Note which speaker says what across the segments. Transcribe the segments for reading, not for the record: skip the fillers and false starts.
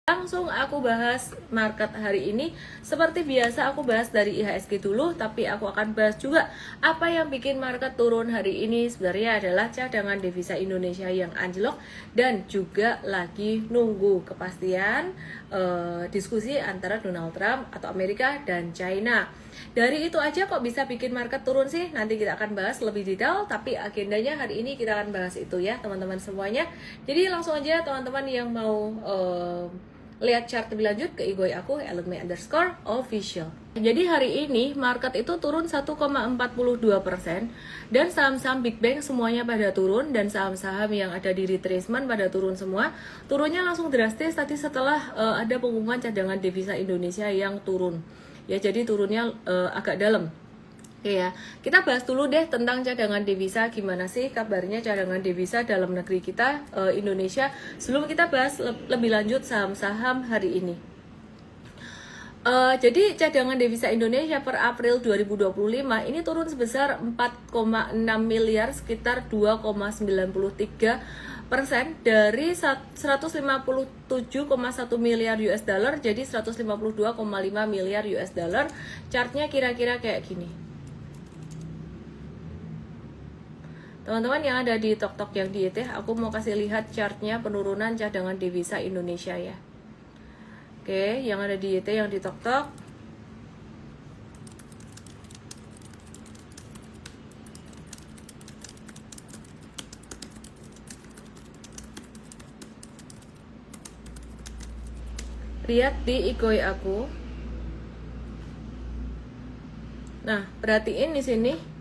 Speaker 1: Langsung aku bahas market hari ini. Seperti biasa aku bahas dari IHSG dulu, tapi aku akan bahas juga apa yang bikin market turun hari ini. Sebenarnya adalah cadangan devisa Indonesia yang anjlok dan juga lagi nunggu kepastian diskusi antara Donald Trump atau Amerika dan China. Dari itu aja kok bisa bikin market turun sih? Nanti kita akan bahas lebih detail, tapi agendanya hari ini kita akan bahas itu ya teman-teman semuanya. Jadi langsung aja teman-teman yang mau lihat chart lebih lanjut ke IG aku @elugme_official. Jadi hari ini market itu turun 1,42% dan saham-saham Big Bank semuanya pada turun dan saham-saham yang ada di retracement pada turun semua. Turunnya langsung drastis tadi setelah ada pengumuman cadangan devisa Indonesia yang turun. Ya, jadi turunnya agak dalam. Oke ya, kita bahas dulu deh tentang cadangan devisa. Gimana sih kabarnya cadangan devisa dalam negeri kita, Indonesia. Sebelum kita bahas lebih lanjut saham-saham hari ini. Jadi cadangan devisa Indonesia per April 2025 ini turun sebesar 4,6 miliar, sekitar 2,93% dari 157,1 miliar US dollar jadi 152,5 miliar US dollar. Chartnya kira-kira kayak gini. Teman-teman yang ada di TokTok yang di ETH, aku mau kasih lihat chartnya penurunan cadangan devisa Indonesia ya. Oke, yang ada di ETH, yang di TokTok. Lihat di IG aku. Nah, perhatiin di sini.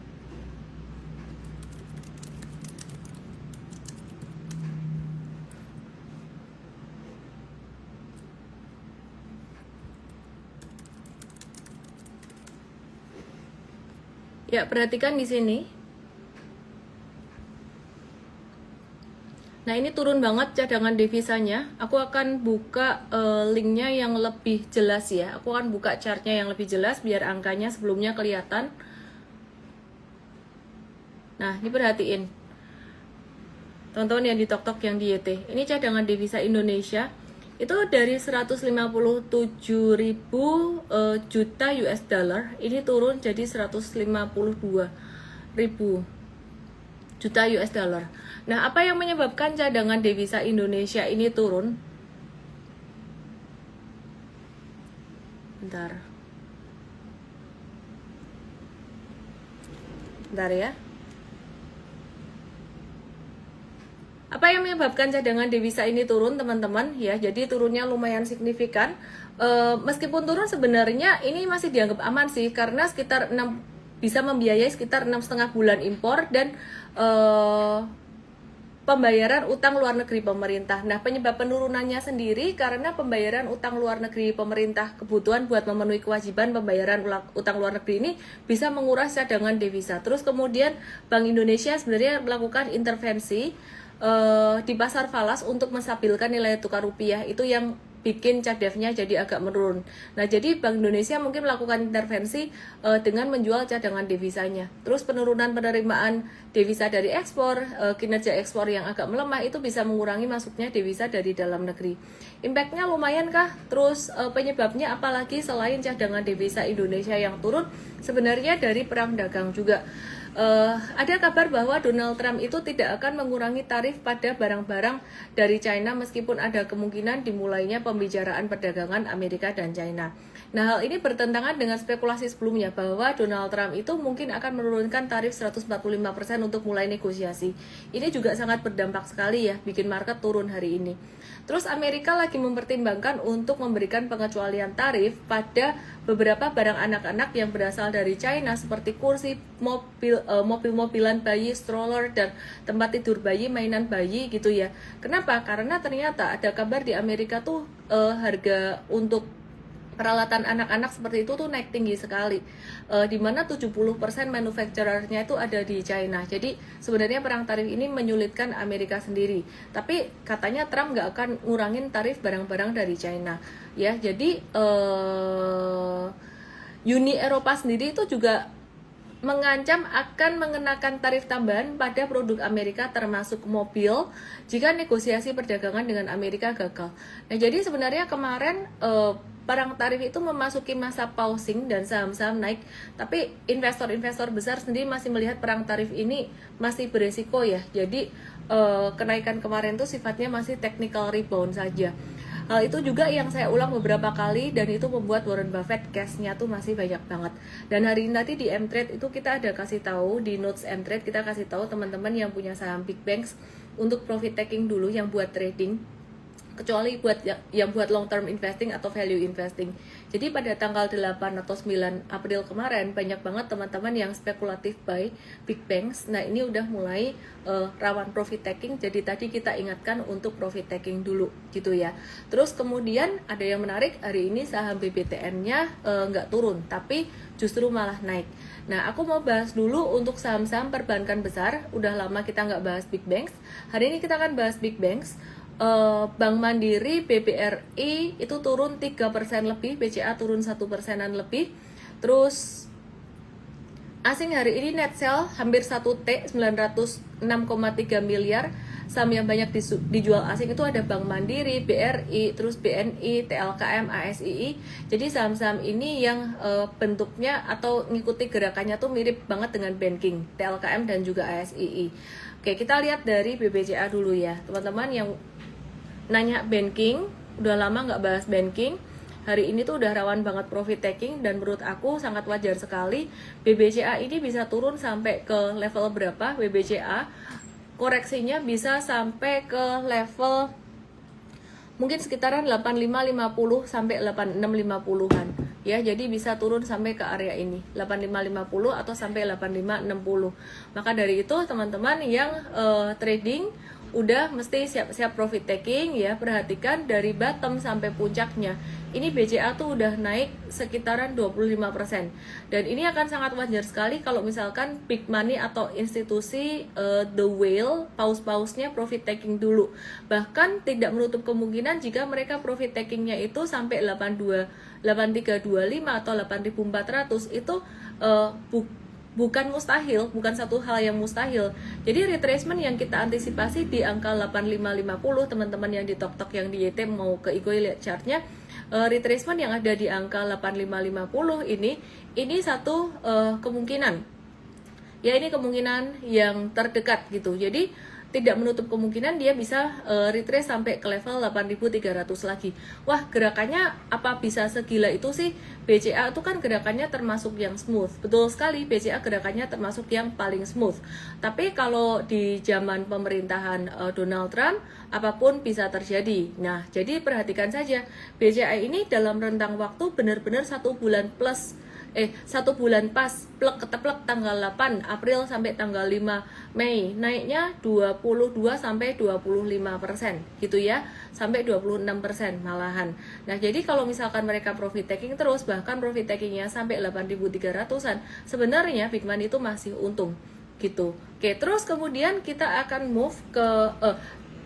Speaker 1: Ya, perhatikan di sini. Nah, ini turun banget cadangan devisanya. Aku akan buka linknya yang lebih jelas ya. Aku akan buka chartnya yang lebih jelas biar angkanya sebelumnya kelihatan. Nah, ini perhatiin. Teman-teman yang di TokTok yang di YT. Ini cadangan devisa Indonesia. Itu dari 157.000 juta US dollar, ini turun jadi 152.000 juta US dollar. Nah, apa yang menyebabkan cadangan devisa Indonesia ini turun? Bentar ya. Apa yang menyebabkan cadangan devisa ini turun, teman-teman? Ya, jadi turunnya lumayan signifikan. Meskipun turun sebenarnya ini masih dianggap aman sih, karena sekitar 6 bisa membiayai sekitar 6,5 bulan impor dan pembayaran utang luar negeri pemerintah. Nah, penyebab penurunannya sendiri karena pembayaran utang luar negeri pemerintah, kebutuhan buat memenuhi kewajiban pembayaran utang luar negeri ini bisa menguras cadangan devisa. Terus kemudian Bank Indonesia sebenarnya melakukan intervensi di pasar falas untuk menstabilkan nilai tukar rupiah, itu yang bikin cadefnya jadi agak menurun. Nah, jadi Bank Indonesia mungkin melakukan intervensi dengan menjual cadangan devisanya. Terus penurunan penerimaan devisa dari ekspor, kinerja ekspor yang agak melemah itu bisa mengurangi masuknya devisa dari dalam negeri. Impactnya lumayan kah? Terus penyebabnya apalagi selain cadangan devisa Indonesia yang turun, sebenarnya dari perang dagang juga. Ada kabar bahwa Donald Trump itu tidak akan mengurangi tarif pada barang-barang dari China meskipun ada kemungkinan dimulainya pembicaraan perdagangan Amerika dan China. Nah, hal ini bertentangan dengan spekulasi sebelumnya bahwa Donald Trump itu mungkin akan menurunkan tarif 145% untuk mulai negosiasi. Ini juga sangat berdampak sekali ya, bikin market turun hari ini. Terus Amerika lagi mempertimbangkan untuk memberikan pengecualian tarif pada beberapa barang anak-anak yang berasal dari China seperti kursi, mobil-mobilan bayi, stroller, dan tempat tidur bayi, mainan bayi gitu ya. Kenapa? Karena ternyata ada kabar di Amerika tuh harga untuk peralatan anak-anak seperti itu tuh naik tinggi sekali, dimana 70% manufacturernya itu ada di China. Jadi sebenarnya perang tarif ini menyulitkan Amerika sendiri, tapi katanya Trump nggak akan ngurangin tarif barang-barang dari China ya. Jadi Uni Eropa sendiri itu juga mengancam akan mengenakan tarif tambahan pada produk Amerika termasuk mobil jika negosiasi perdagangan dengan Amerika gagal. Nah, jadi sebenarnya kemarin perang tarif itu memasuki masa pausing dan saham-saham naik, tapi investor-investor besar sendiri masih melihat perang tarif ini masih beresiko ya. Jadi kenaikan kemarin itu sifatnya masih technical rebound saja. Hal itu juga yang saya ulang beberapa kali dan itu membuat Warren Buffett cash-nya tuh masih banyak banget. Dan hari ini tadi di M-Trade itu kita ada kasih tahu di notes M-Trade, kita kasih tahu teman-teman yang punya saham big banks untuk profit taking dulu yang buat trading, kecuali buat yang buat long term investing atau value investing. Jadi pada tanggal 8 atau 9 April kemarin banyak banget teman-teman yang spekulatif buy big banks. Nah, ini udah mulai rawan profit taking. Jadi tadi kita ingatkan untuk profit taking dulu gitu ya. Terus kemudian ada yang menarik, hari ini saham BBTN-nya nggak turun tapi justru malah naik. Nah, aku mau bahas dulu untuk saham-saham perbankan besar. Udah lama kita nggak bahas big banks. Hari ini kita akan bahas big banks. Bank Mandiri, BBRI itu turun 3% lebih, BCA turun 1%-an lebih. Terus asing hari ini net sell hampir 1T, 906,3 miliar. Saham yang banyak dijual asing itu ada Bank Mandiri, BRI, terus BNI, TLKM, ASII. Jadi saham-saham ini yang bentuknya atau ngikuti gerakannya tuh mirip banget dengan banking, TLKM dan juga ASII. Oke, kita lihat dari BBCA dulu ya, teman-teman yang nanya banking, udah lama nggak bahas banking. Hari ini tuh udah rawan banget profit taking dan menurut aku sangat wajar sekali BBCA ini bisa turun sampai ke level berapa. BBCA koreksinya bisa sampai ke level mungkin sekitaran 8550 sampai 8650-an ya. Jadi bisa turun sampai ke area ini 8550 atau sampai 8560. Maka dari itu teman-teman yang trading udah mesti siap-siap profit taking ya. Perhatikan dari bottom sampai puncaknya ini BCA tuh udah naik sekitaran 25%. Dan ini akan sangat wajar sekali kalau misalkan big money atau institusi the whale paus-pausnya profit taking dulu. Bahkan tidak menutup kemungkinan jika mereka profit takingnya itu sampai 8325 atau 8400 itu bukan mustahil, bukan satu hal yang mustahil. Jadi retracement yang kita antisipasi di angka 8550, teman-teman yang di TokTok yang di YT mau ke Igoy lihat chartnya, retracement yang ada di angka 8550 ini satu kemungkinan. Ya, ini kemungkinan yang terdekat gitu. Jadi tidak menutup kemungkinan dia bisa retrace sampai ke level 8.300 lagi. Wah, gerakannya apa bisa segila itu sih? BCA itu kan gerakannya termasuk yang smooth. Betul sekali, BCA gerakannya termasuk yang paling smooth. Tapi kalau di zaman pemerintahan Donald Trump, apapun bisa terjadi. Nah, jadi perhatikan saja, BCA ini dalam rentang waktu benar-benar 1 bulan plus 1 bulan pas plek keteplek tanggal 8 April sampai tanggal 5 Mei naiknya 22 sampai 25% gitu ya, sampai 26% malahan. Nah, jadi kalau misalkan mereka profit taking terus, bahkan profit takingnya sampai 8.300-an, sebenarnya big money itu masih untung gitu. Oke, terus kemudian kita akan move ke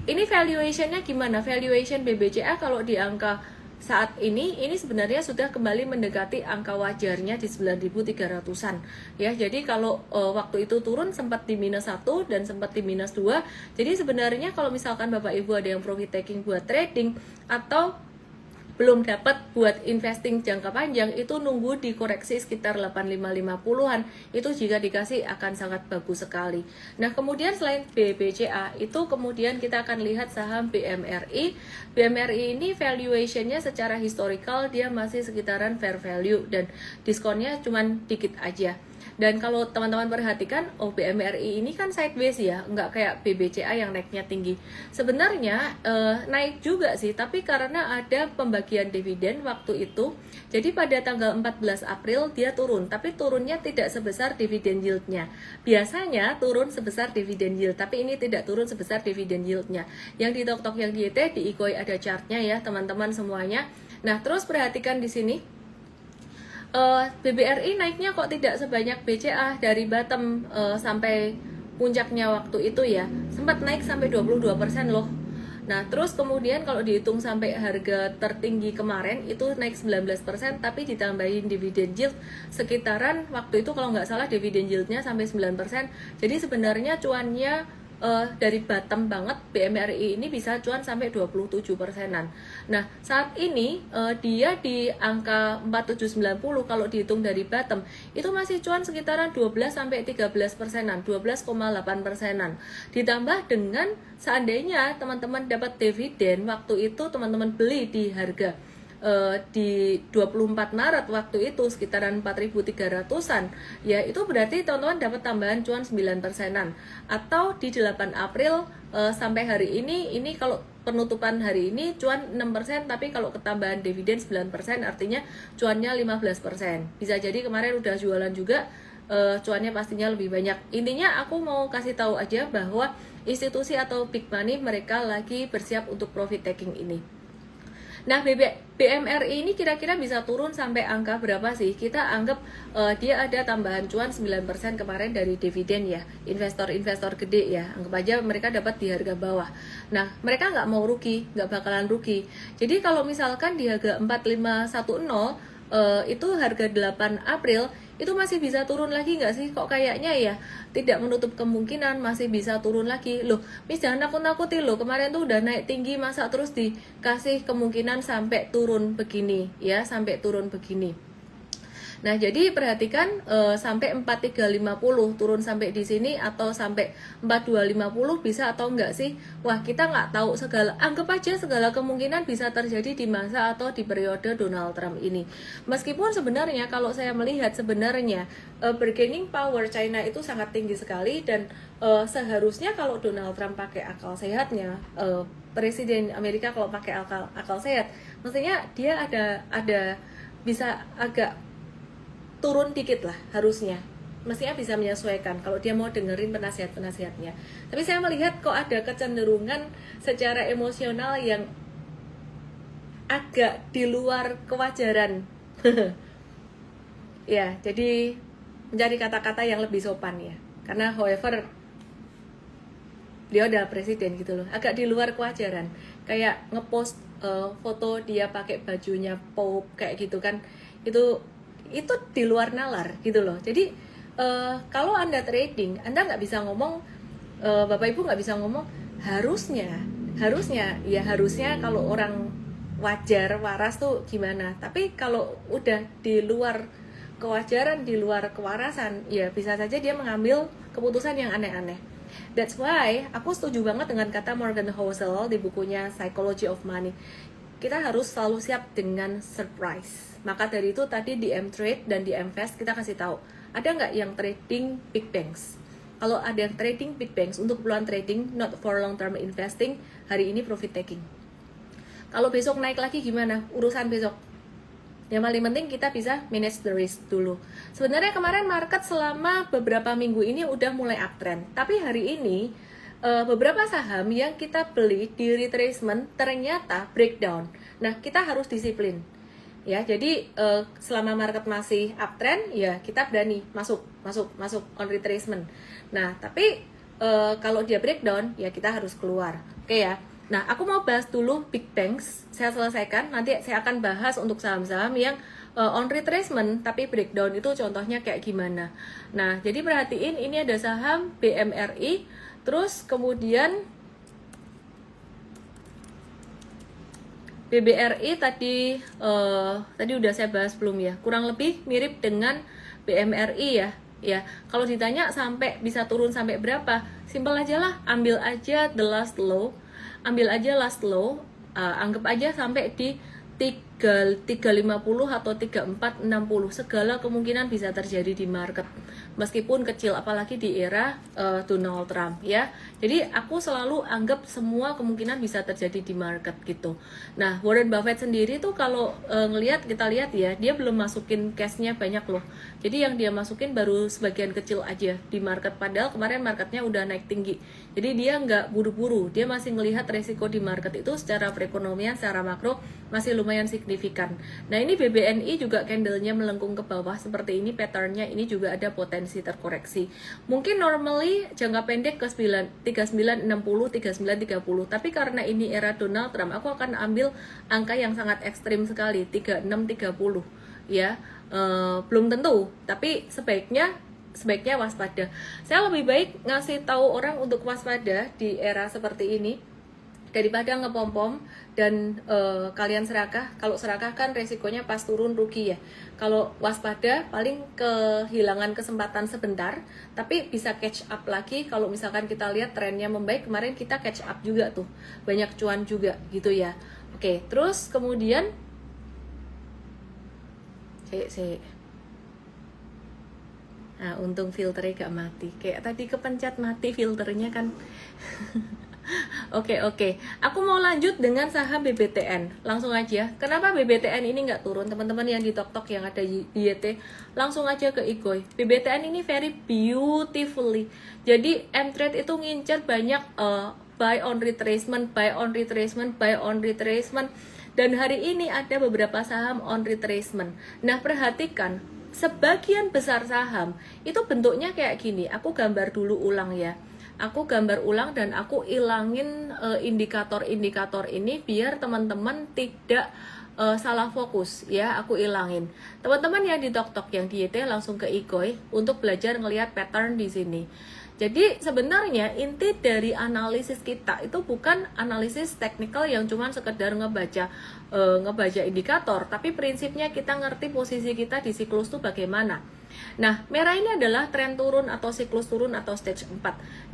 Speaker 1: ini valuationnya gimana? Valuation BBCA kalau di angka saat ini sebenarnya sudah kembali mendekati angka wajarnya di 9.300-an ya. Jadi kalau waktu itu turun sempat di minus 1 dan sempat di minus 2. Jadi sebenarnya kalau misalkan Bapak Ibu ada yang profit taking buat trading atau belum dapat buat investing jangka panjang, itu nunggu dikoreksi sekitar 8550-an, itu jika dikasih akan sangat bagus sekali. Nah, kemudian selain BBCA itu kemudian kita akan lihat saham BMRI. BMRI ini valuationnya secara historical dia masih sekitaran fair value dan diskonnya cuman dikit aja. Dan kalau teman-teman perhatikan, BMRI ini kan sideways ya, nggak kayak BBCA yang naiknya tinggi. Sebenarnya naik juga sih, tapi karena ada pembagian dividen waktu itu, jadi pada tanggal 14 April dia turun, tapi turunnya tidak sebesar dividen yieldnya. Biasanya turun sebesar dividen yield, tapi ini tidak turun sebesar dividen yieldnya. Yang di TokTok yang di YT, di Ikoi ada chartnya ya teman-teman semuanya. Nah, terus perhatikan di sini. BBRI naiknya kok tidak sebanyak BCA dari bottom sampai puncaknya waktu itu ya, sempat naik sampai 22% loh. Nah, terus kemudian kalau dihitung sampai harga tertinggi kemarin itu naik 19%, tapi ditambahin dividen yield sekitaran waktu itu kalau nggak salah dividen yieldnya sampai 9%. Jadi sebenarnya cuannya dari bottom banget BMRI ini bisa cuan sampai 27%-an. Nah, saat ini dia di angka 4790 kalau dihitung dari bottom itu masih cuan sekitaran 12 sampai 13%-an, 12,8%-an. Ditambah dengan seandainya teman-teman dapat dividen waktu itu teman-teman beli di harga di 24 Maret waktu itu sekitaran 4.300-an, ya itu berarti teman-teman dapat tambahan cuan 9%-an. Atau di 8 April sampai hari ini kalau penutupan hari ini cuan 6%, tapi kalau ketambahan dividen 9% artinya cuannya 15%. Bisa jadi kemarin udah jualan juga, cuannya pastinya lebih banyak. Intinya aku mau kasih tahu aja bahwa institusi atau big money mereka lagi bersiap untuk profit taking ini. Nah, BMRI ini kira-kira bisa turun sampai angka berapa sih? Kita anggap dia ada tambahan cuan 9% kemarin dari dividen ya. Investor-investor gede ya. Anggap aja mereka dapat di harga bawah. Nah, mereka nggak mau rugi, nggak bakalan rugi. Jadi kalau misalkan di harga 4510 itu harga 8 April itu masih bisa turun lagi nggak sih? Kok kayaknya ya tidak menutup kemungkinan masih bisa turun lagi. Loh, Miss jangan nakut-nakuti loh, kemarin tuh udah naik tinggi, masa terus dikasih kemungkinan sampai turun begini ya, sampai turun begini. Nah, jadi perhatikan sampai 4350 turun sampai di sini atau sampai 4250 bisa atau enggak sih? Wah, kita nggak tahu, anggap aja segala kemungkinan bisa terjadi di masa atau di periode Donald Trump ini. Meskipun sebenarnya kalau saya melihat sebenarnya bargaining power China itu sangat tinggi sekali dan seharusnya kalau Donald Trump pakai akal sehatnya, Presiden Amerika kalau pakai akal sehat, mestinya dia ada bisa agak turun dikit lah harusnya, mestinya bisa menyesuaikan kalau dia mau dengerin penasihat-penasihatnya. Tapi saya melihat kok ada kecenderungan secara emosional yang agak di luar kewajaran. Ya, jadi mencari kata-kata yang lebih sopan ya, karena however dia adalah presiden gitu loh, agak di luar kewajaran, kayak ngepost foto dia pakai bajunya Pope kayak gitu kan, itu di luar nalar gitu loh. Jadi kalau Anda trading, Anda nggak bisa ngomong, Bapak Ibu nggak bisa ngomong harusnya kalau orang wajar waras tuh gimana. Tapi kalau udah di luar kewajaran, di luar kewarasan, ya bisa saja dia mengambil keputusan yang aneh-aneh. That's why aku setuju banget dengan kata Morgan Housel di bukunya Psychology of Money. Kita harus selalu siap dengan surprise. Maka dari itu tadi di M-Trade dan di M-Fast kita kasih tahu, ada nggak yang trading big banks? Kalau ada yang trading big banks untuk keperluan trading, not for long term investing, hari ini profit taking. Kalau besok naik lagi gimana? Urusan besok. Yang paling penting kita bisa manage the risk dulu. Sebenarnya kemarin market selama beberapa minggu ini udah mulai uptrend, tapi hari ini beberapa saham yang kita beli di retracement ternyata breakdown. Nah, kita harus disiplin. Ya, jadi selama market masih uptrend, ya kita berani masuk on retracement. Nah, tapi kalau dia breakdown, ya kita harus keluar. Oke ya. Nah, aku mau bahas dulu big banks. Saya selesaikan, nanti saya akan bahas untuk saham-saham yang on retracement tapi breakdown itu contohnya kayak gimana. Nah, jadi perhatiin ini ada saham BMRI, terus kemudian BBRI tadi udah saya bahas belum ya? Kurang lebih mirip dengan BMRI ya. Ya, kalau ditanya sampai bisa turun sampai berapa? Simpel aja lah, ambil aja the last low. Ambil aja last low, anggap aja sampai di 350 atau 3460. Segala kemungkinan bisa terjadi di market, meskipun kecil, apalagi di era Donald Trump ya. Jadi aku selalu anggap semua kemungkinan bisa terjadi di market gitu. Nah, Warren Buffett sendiri tuh kalau kita lihat ya, dia belum masukin cashnya banyak loh. Jadi yang dia masukin baru sebagian kecil aja di market, padahal kemarin marketnya udah naik tinggi. Jadi dia nggak buru-buru, dia masih melihat resiko di market itu secara perekonomian, secara makro masih lumayan signifikan. signifikan. Nah ini BBNI juga candlenya melengkung ke bawah seperti ini, patternnya ini juga ada potensi terkoreksi. Mungkin normally jangka pendek ke 3960, 3930, tapi karena ini era Donald Trump, aku akan ambil angka yang sangat ekstrim sekali, 3630 ya. Belum tentu, tapi sebaiknya waspada. Saya lebih baik ngasih tahu orang untuk waspada di era seperti ini daripada ngepom-pom dan kalian serakah. Kalau serakah kan resikonya pas turun rugi ya. Kalau waspada paling kehilangan kesempatan sebentar, tapi bisa catch up lagi. Kalau misalkan kita lihat trennya membaik, kemarin kita catch up juga tuh, banyak cuan juga gitu ya. Oke, terus kemudian nah, untung filternya gak mati. Kayak tadi kepencet mati filternya kan. Oke. Aku mau lanjut dengan saham BBTN. Langsung aja. Kenapa BBTN ini nggak turun? Teman-teman yang di TokTok yang ada di YT, langsung aja ke Igoy. BBTN ini very beautifully. Jadi M-Trade itu ngincer banyak buy on retracement. Dan hari ini ada beberapa saham on retracement. Nah, perhatikan, sebagian besar saham itu bentuknya kayak gini. Aku gambar dulu ulang ya. Aku gambar ulang dan aku ilangin indikator-indikator ini biar teman-teman tidak salah fokus ya. Aku ilangin. Teman-teman yang di TokTok yang di YT langsung ke Igoy untuk belajar ngelihat pattern di sini. Jadi sebenarnya inti dari analisis kita itu bukan analisis teknikal yang cuma sekedar ngebaca indikator, tapi prinsipnya kita ngerti posisi kita di siklus itu bagaimana. Nah, merah ini adalah tren turun atau siklus turun atau stage 4.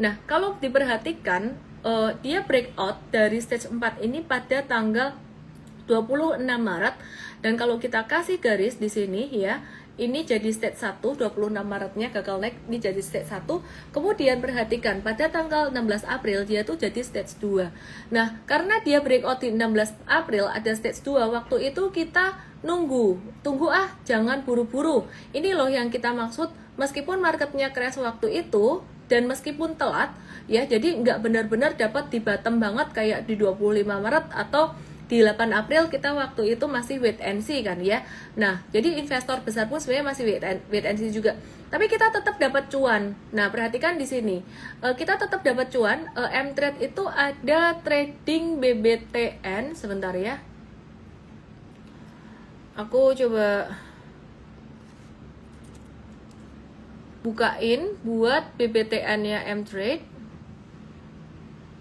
Speaker 1: Nah, kalau diperhatikan dia breakout dari stage 4 ini pada tanggal 26 Maret, dan kalau kita kasih garis di sini ya, ini jadi stage 1, 26 Maretnya gagal naik, ini jadi stage 1. Kemudian perhatikan, pada tanggal 16 April dia tuh jadi stage 2. Nah, karena dia breakout di 16 April ada stage 2, waktu itu kita tunggu jangan buru-buru. Ini loh yang kita maksud, meskipun marketnya crash waktu itu, dan meskipun telat, ya jadi nggak benar-benar dapat di bottom banget kayak di 25 Maret atau di 8 April kita waktu itu masih wait and see kan ya. Nah, jadi investor besar pun sebenarnya masih wait and see juga. Tapi kita tetap dapat cuan. Nah, perhatikan di sini. Kita tetap dapat cuan. M-Trade itu ada trading BBTN. Sebentar ya. Aku coba bukain buat BBTN-nya M-Trade.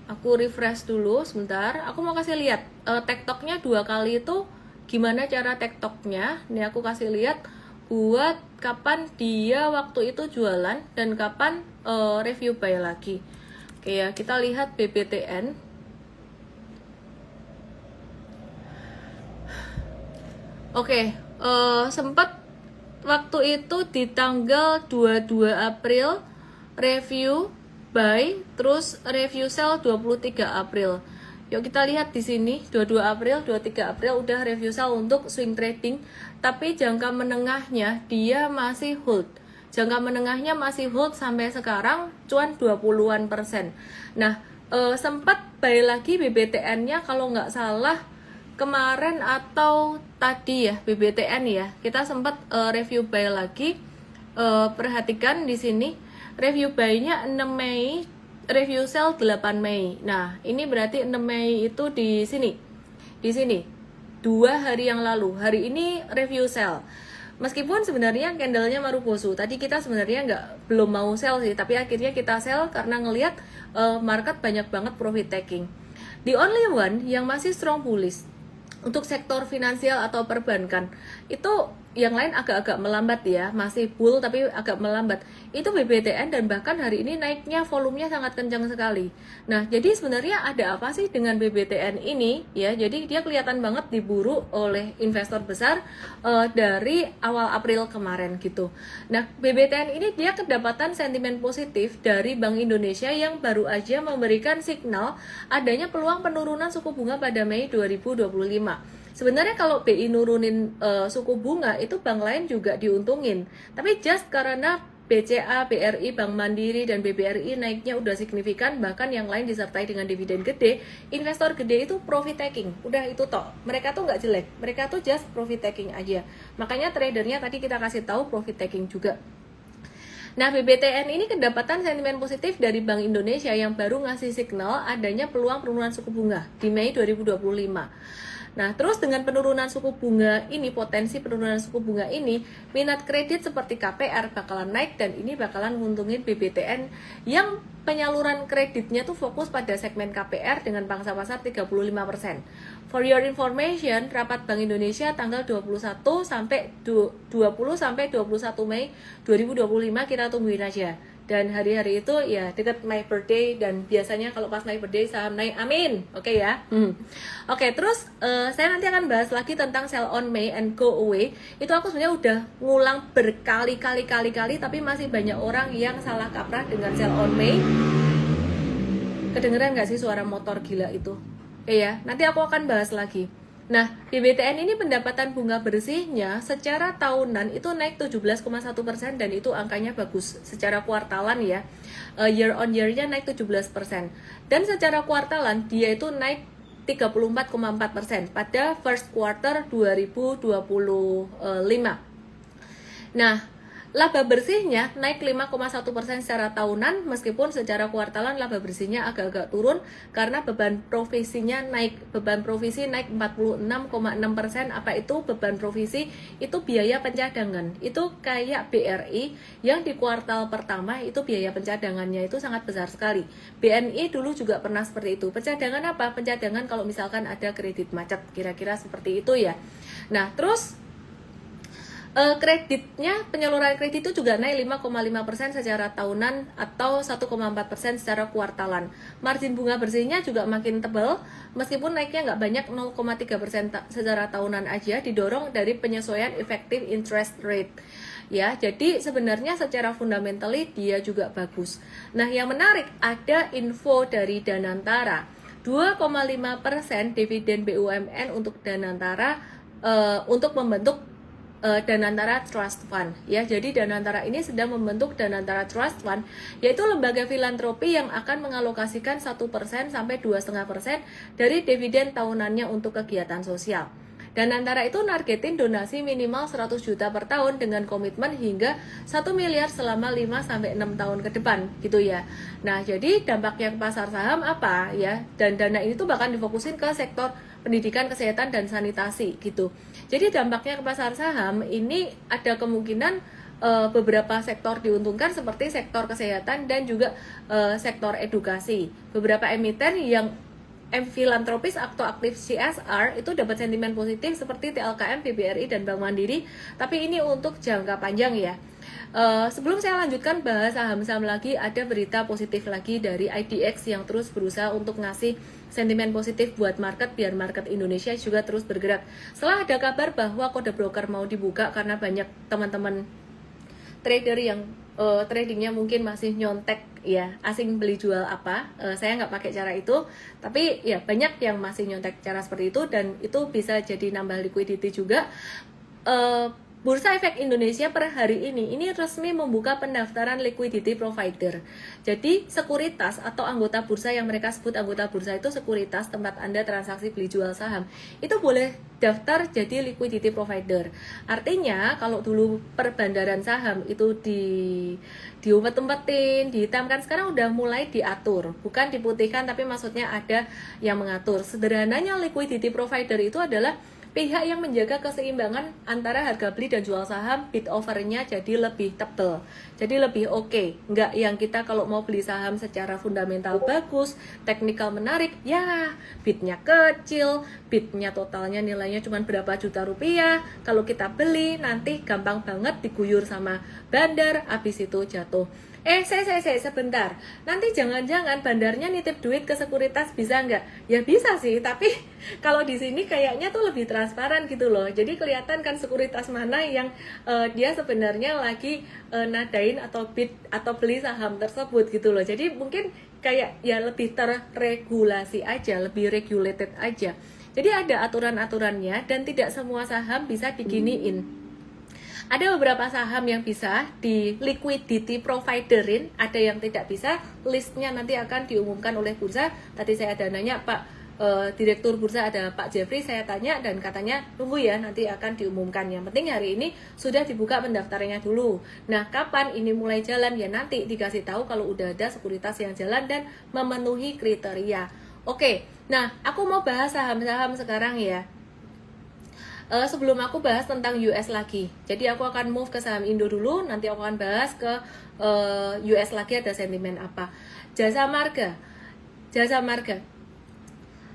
Speaker 1: Aku refresh dulu sebentar. Aku mau kasih lihat TikToknya 2 kali itu gimana cara TikToknya. Ini aku kasih lihat buat kapan dia waktu itu jualan dan kapan review buy lagi. Oke ya, kita lihat BBTN. Oke, sempat waktu itu di tanggal 22 April review buy, terus review sell 23 April. Yuk kita lihat di sini 22 April, 23 April udah review sell untuk swing trading, tapi jangka menengahnya dia masih hold. Jangka menengahnya masih hold sampai sekarang cuan 20-an%. Nah, sempat buy lagi BBTN-nya kalau nggak salah kemarin atau tadi ya BBTN ya. Kita sempat review buy lagi. Perhatikan di sini. Review buy-nya 6 Mei, review sell 8 Mei. Nah, ini berarti 6 Mei itu di sini. Di sini. 2 hari yang lalu. Hari ini review sell. Meskipun sebenarnya candlenya Marubozu. Tadi kita sebenarnya belum mau sell sih, tapi akhirnya kita sell karena ngelihat market banyak banget profit taking. The only one yang masih strong bullish untuk sektor finansial atau perbankan itu yang lain agak-agak melambat ya, masih bull tapi agak melambat. Itu BBTN dan bahkan hari ini naiknya volumenya sangat kencang sekali. Nah, jadi sebenarnya ada apa sih dengan BBTN ini ya? Jadi dia kelihatan banget diburu oleh investor besar dari awal April kemarin gitu. Nah, BBTN ini dia kedapatan sentimen positif dari Bank Indonesia yang baru aja memberikan signal adanya peluang penurunan suku bunga pada Mei 2025. Sebenarnya kalau BI nurunin suku bunga itu bank lain juga diuntungin. Tapi just karena BCA, BRI, Bank Mandiri, dan BBRI naiknya udah signifikan, bahkan yang lain disertai dengan dividen gede. Investor gede itu profit taking, udah itu toh. Mereka tuh nggak jelek, mereka tuh just profit taking aja. Makanya tradernya tadi kita kasih tahu profit taking juga. Nah, BBTN ini kedapatan sentimen positif dari Bank Indonesia yang baru ngasih signal adanya peluang penurunan suku bunga di Mei 2025. Nah, terus dengan penurunan suku bunga ini, potensi penurunan suku bunga ini, minat kredit seperti KPR bakalan naik dan ini bakalan nguntungin BBTN yang penyaluran kreditnya tuh fokus pada segmen KPR dengan pangsa pasar 35%. For your information, rapat Bank Indonesia tanggal 21 sampai 21 Mei 2025 kita tungguin aja. Dan hari-hari itu ya deket my birthday, dan biasanya kalau pas my birthday saham naik, amin. Oke ya. Oke, terus saya nanti akan bahas lagi tentang sell on May and go away. Itu aku sebenarnya udah ngulang berkali-kali tapi masih banyak orang yang salah kaprah dengan sell on May. Kedengeran nggak sih suara motor gila itu? Ya, nanti aku akan bahas lagi. Nah, BBTN ini pendapatan bunga bersihnya secara tahunan itu naik 17,1% dan itu angkanya bagus. Secara kuartalan ya, year on year-nya naik 17%. Dan secara kuartalan dia itu naik 34,4% pada first quarter 2025. Nah, laba bersihnya naik 5,1% secara tahunan, meskipun secara kuartalan laba bersihnya agak-agak turun karena beban provisinya naik. Beban provisi naik 46,6%. Apa itu beban provisi? Itu biaya pencadangan. Itu kayak BRI yang di kuartal pertama itu biaya pencadangannya itu sangat besar sekali. BNI dulu juga pernah seperti itu. Pencadangan apa? Pencadangan kalau misalkan ada kredit macet, kira-kira seperti itu ya. Nah, terus kreditnya, penyaluran kredit itu juga naik 5,5% secara tahunan atau 1,4% secara kuartalan. Margin bunga bersihnya juga makin tebal, meskipun naiknya nggak banyak 0,3% secara tahunan aja, didorong dari penyesuaian effective interest rate. Ya, jadi sebenarnya secara fundamentally dia juga bagus. Nah, yang menarik ada info dari Danantara, 2,5% dividen BUMN untuk Danantara untuk membentuk Danantara Trust Fund ya. Jadi Danantara ini sedang membentuk Danantara Trust Fund, yaitu lembaga filantropi yang akan mengalokasikan 1% sampai 2,5% dari dividen tahunannya untuk kegiatan sosial. Danantara itu nargetin donasi minimal 100 juta per tahun dengan komitmen hingga 1 miliar selama 5 sampai 6 tahun ke depan gitu ya. Nah, jadi dampaknya ke pasar saham apa ya? Dan dana ini tuh bahkan difokusin ke sektor pendidikan, kesehatan, dan sanitasi gitu. Jadi dampaknya ke pasar saham ini ada kemungkinan beberapa sektor diuntungkan seperti sektor kesehatan dan juga sektor edukasi. Beberapa emiten yang filantropis atau aktif CSR itu dapat sentimen positif seperti TLKM, BBRI, dan Bank Mandiri, tapi ini untuk jangka panjang ya. Sebelum saya lanjutkan bahas saham-saham lagi, ada berita positif lagi dari IDX yang terus berusaha untuk ngasih sentimen positif buat market biar market Indonesia juga terus bergerak. Setelah ada kabar bahwa kode broker mau dibuka karena banyak teman-teman trader yang tradingnya mungkin masih nyontek ya, asing beli jual apa, saya nggak pakai cara itu, tapi ya banyak yang masih nyontek cara seperti itu dan itu bisa jadi nambah liquidity juga. Bursa Efek Indonesia per hari ini resmi membuka pendaftaran liquidity provider. Jadi sekuritas atau anggota bursa yang mereka sebut anggota bursa itu sekuritas tempat Anda transaksi beli jual saham, itu boleh daftar jadi liquidity provider. Artinya kalau dulu perbandaran saham itu diumpet-umpetin, dihitamkan, sekarang udah mulai diatur, bukan diputihkan tapi maksudnya ada yang mengatur. Sederhananya liquidity provider itu adalah pihak yang menjaga keseimbangan antara harga beli dan jual saham, bid overnya jadi lebih tebal, jadi lebih oke. Nggak yang kita kalau mau beli saham secara fundamental bagus, teknikal menarik, ya bidnya kecil, bidnya totalnya nilainya cuma berapa juta rupiah, kalau kita beli nanti gampang banget diguyur sama bandar, habis itu jatuh. Sebentar, nanti jangan-jangan bandarnya nitip duit ke sekuritas, bisa nggak? Ya bisa sih, tapi kalau di sini kayaknya tuh lebih transparan gitu loh. Jadi kelihatan kan sekuritas mana yang dia sebenarnya lagi nadain atau bid atau beli saham tersebut gitu loh. Jadi mungkin kayak ya lebih terregulasi aja, lebih regulated aja. Jadi ada aturan-aturannya dan tidak semua saham bisa diginiin. Ada beberapa saham yang bisa di liquidity providerin, ada yang tidak bisa. Listnya nanti akan diumumkan oleh bursa. Tadi saya ada nanya Pak Direktur Bursa, ada Pak Jeffrey, saya tanya dan katanya tunggu ya, nanti akan diumumkan. Yang penting hari ini sudah dibuka pendaftarannya dulu. Nah, kapan ini mulai jalan ya nanti dikasih tahu kalau udah ada sekuritas yang jalan dan memenuhi kriteria. Oke, nah aku mau bahas saham-saham sekarang ya. Sebelum aku bahas tentang US lagi, jadi aku akan move ke saham Indo dulu, nanti aku akan bahas ke US lagi ada sentimen apa. Jasa Marga.